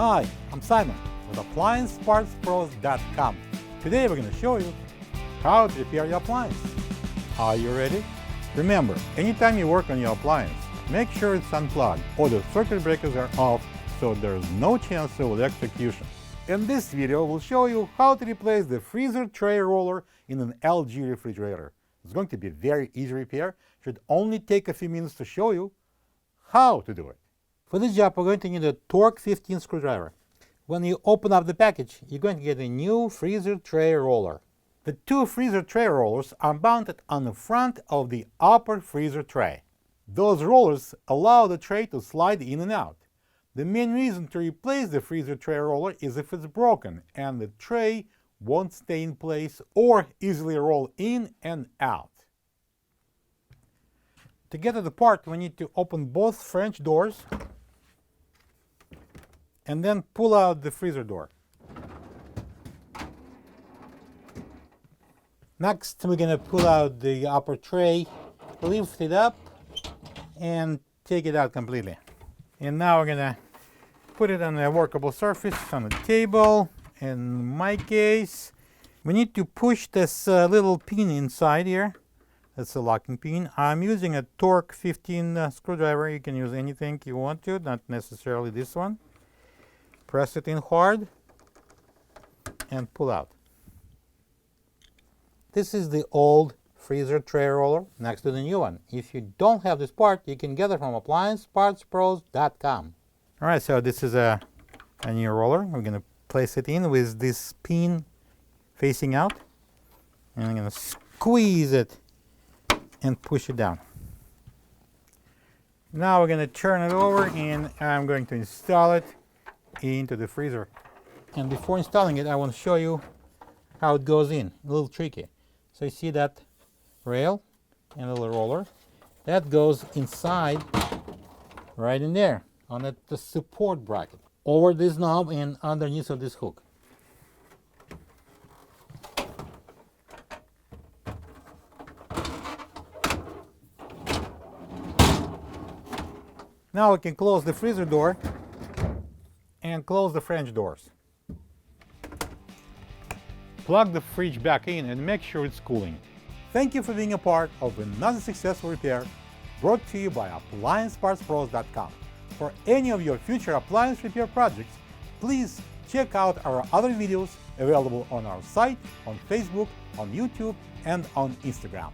Hi, I'm Simon with AppliancePartsPros.com. Today we're going to show you how to repair your appliance. Are you ready? Remember, anytime you work on your appliance, make sure it's unplugged or the circuit breakers are off so there's no chance of electrocution. In this video, we'll show you how to replace the freezer tray roller in an LG refrigerator. It's going to be a very easy repair. Should only take a few minutes to show you how to do it. For this job, we're going to need a Torx 15 screwdriver. When you open up the package, you're going to get a new freezer tray roller. The two freezer tray rollers are mounted on the front of the upper freezer tray. Those rollers allow the tray to slide in and out. The main reason to replace the freezer tray roller is if it's broken and the tray won't stay in place or easily roll in and out. To get to the part, we need to open both French doors and then pull out the freezer door. Next, we're going to pull out the upper tray, lift it up, and take it out completely. And now we're going to put it on a workable surface on the table. In my case, we need to push this little pin inside here. That's a locking pin. I'm using a Torx 15 screwdriver. You can use anything you want to, not necessarily this one. Press it in hard and pull out. This is the old freezer tray roller next to the new one. If you don't have this part, you can get it from AppliancePartsPros.com. Alright, so this is a new roller. We're going to place it in with this pin facing out. And I'm going to squeeze it and push it down. Now we're going to turn it over and I'm going to install it into the freezer. And before installing it, I want to show you how it goes in. A little tricky. So you see that rail and a little roller? That goes inside right in there on the support bracket over this knob and underneath of this hook. Now we can close the freezer door and close the French doors. Plug the fridge back in and make sure it's cooling. Thank you for being a part of another successful repair brought to you by AppliancePartsPros.com. For any of your future appliance repair projects, please check out our other videos available on our site, on Facebook, on YouTube, and on Instagram.